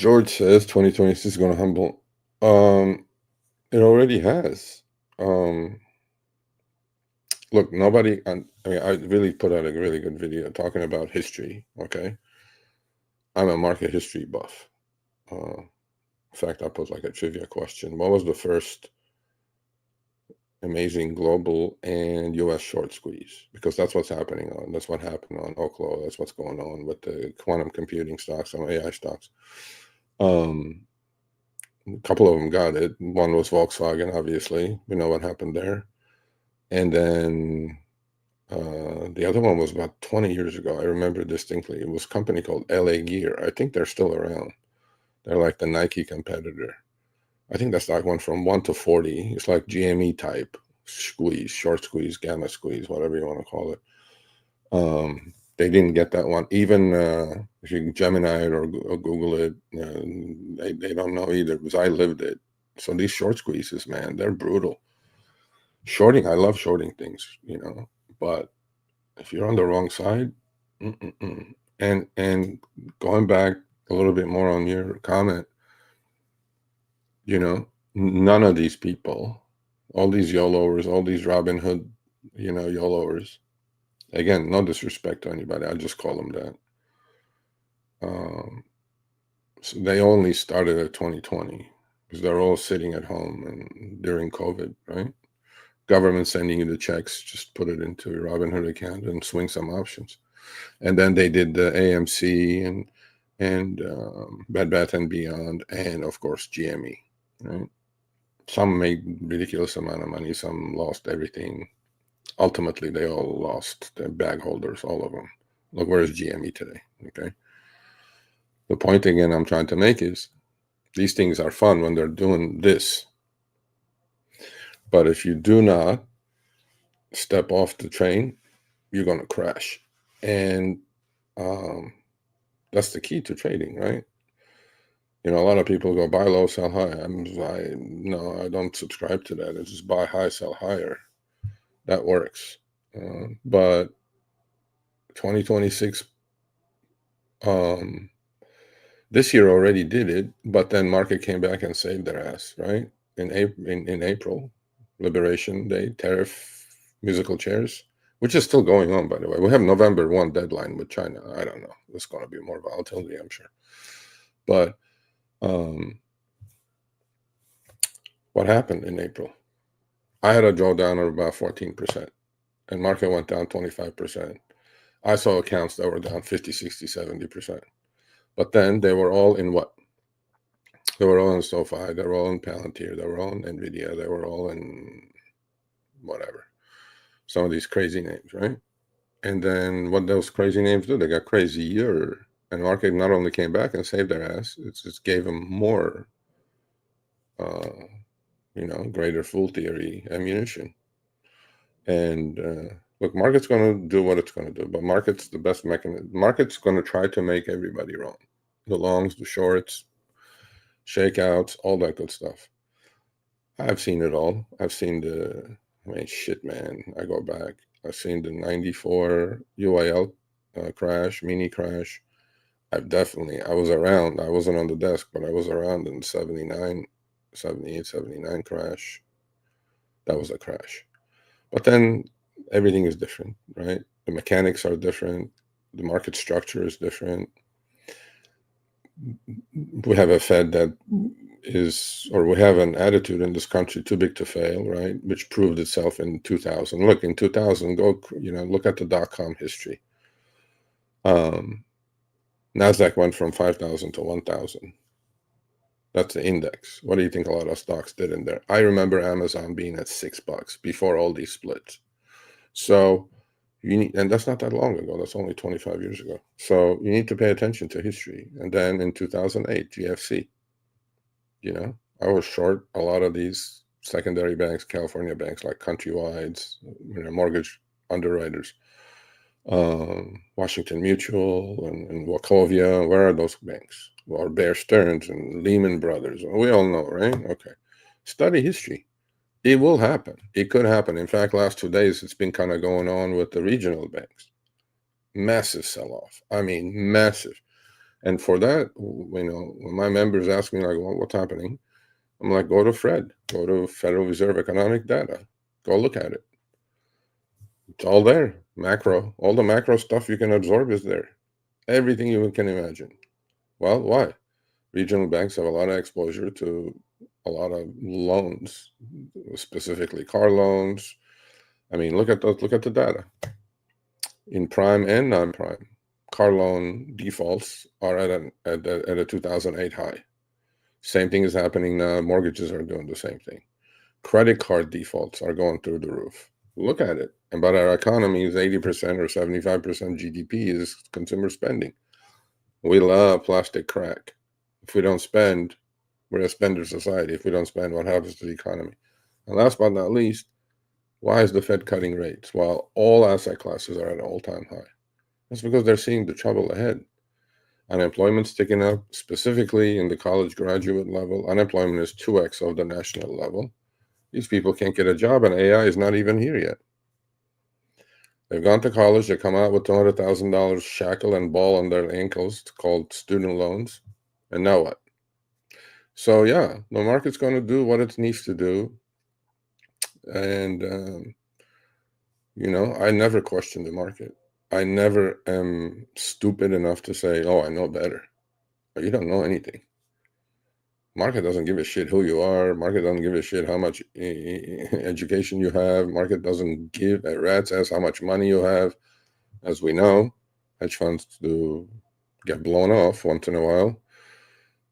George says 2026 is going to humble. It already has. Um, Look, nobody. I mean, I really put out a really good video talking about history. Okay, I'm a market history buff. In fact, I put like a trivia question: what was the first amazing global and U.S. short squeeze? Because that's what's happening on. That's what happened on Oklo. That's what's going on with the quantum computing stocks and AI stocks. Um, a couple of them got it. One was Volkswagen, obviously. We know what happened there. And then the other one was about 20 years ago. I remember distinctly. It was a company called LA Gear. I think they're still around. They're like the Nike competitor. I think that stock went from 1 to 40. It's like GME type squeeze, short squeeze, gamma squeeze, whatever you want to call it. They didn't get that one. Even if you Gemini it or Google it, they don't know either because I lived it. So these short squeezes, man, they're brutal. Shorting, I love shorting things, but if you're on the wrong side, mm-mm-mm. And going back a little bit more on your comment, none of these people, all these YOLOers, all these Robin Hood, YOLOers, again, no disrespect to anybody, I just call them that. So they only started at 2020 because they're all sitting at home and during COVID, right? Government sending you the checks, just put it into a Robinhood account and swing some options. And then they did the AMC and Bed Bath and Beyond, and of course GME. Right? Some made ridiculous amount of money. Some lost everything. Ultimately, they all lost. Their bag holders, all of them. Look, where's GME today? Okay. The point again I'm trying to make is these things are fun when they're doing this. But if you do not step off the train, you're going to crash. And that's the key to trading, right? A lot of people go buy low, sell high. No, I don't subscribe to that. It's just buy high, sell higher. That works. But 2026, this year already did it, but then market came back and saved their ass, right? In April, Liberation Day, tariff musical chairs, which is still going on, by the way. We have November 1 deadline with China. I don't know. There's going to be more volatility, I'm sure. But what happened in April? I had a drawdown of about 14%, and market went down 25%. I saw accounts that were down 50, 60, 70%. But then they were all in what? They were all in SoFi, they were all in Palantir, they were all in NVIDIA, they were all in whatever. Some of these crazy names, right? And then what those crazy names do, they got crazier. And market not only came back and saved their ass, it just gave them more, greater fool theory ammunition. And look, market's going to do what it's going to do, but market's the best mechanism. Market's going to try to make everybody wrong. The longs, the shorts, shakeouts, all that good stuff. I've seen it all. I've seen shit, man. I go back. I've seen the 94 UIL crash, mini crash. I was around. I wasn't on the desk, but I was around in 79, 78, 79 crash. That was a crash. But then everything is different, right? The mechanics are different. The market structure is different. We have a Fed that we have an attitude in this country too big to fail, right? Which proved itself in 2000. Look, in 2000, look at the dot-com history. NASDAQ went from 5,000 to 1,000. That's the index. What do you think a lot of stocks did in there? I remember Amazon being at $6 before all these splits. So and that's not that long ago. That's only 25 years ago. So you need to pay attention to history. And then in 2008, GFC, I was short a lot of these secondary banks, California banks like Countrywides, mortgage underwriters, Washington Mutual and Wachovia. Where are those banks? Or Bear Stearns and Lehman Brothers. We all know, right? Okay. Study history. It will happen. It could happen. In fact, last 2 days, it's been kind of going on with the regional banks. Massive sell-off. I mean, massive. And for that, when my members ask me, like, well, what's happening? I'm like, go to FRED, go to Federal Reserve Economic Data, go look at it. It's all there. Macro, all the macro stuff you can absorb is there. Everything you can imagine. Well, why? Regional banks have a lot of exposure to a lot of loans, specifically car loans. I mean, look at the data in prime and non-prime. Car loan defaults are at a 2008 high. Same thing is happening now. Mortgages are doing the same thing. Credit card defaults are going through the roof. Look at it. And but our economy is 80% or 75% GDP is consumer spending. We love plastic crack. If we don't spend, we're a spender society. If we don't spend, what happens to the economy? And last but not least, why is the Fed cutting rates while all asset classes are at an all-time high? That's because they're seeing the trouble ahead. Unemployment's ticking up, specifically in the college graduate level. Unemployment is 2x of the national level. These people can't get a job, and AI is not even here yet. They've gone to college, they come out with $200,000 shackle and ball on their ankles called student loans. And now what? So, yeah, the market's going to do what it needs to do. And, I never question the market. I never am stupid enough to say, oh, I know better. You don't know anything. Market doesn't give a shit who you are. Market doesn't give a shit how much education you have. Market doesn't give a rat's ass how much money you have. As we know, hedge funds do get blown off once in a while.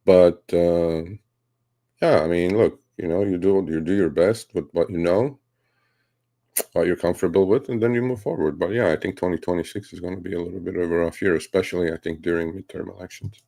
But yeah, I mean, look, you do your best with what you know, what you're comfortable with, and then you move forward. But yeah, I think 2026 is going to be a little bit of a rough year, especially I think during midterm elections.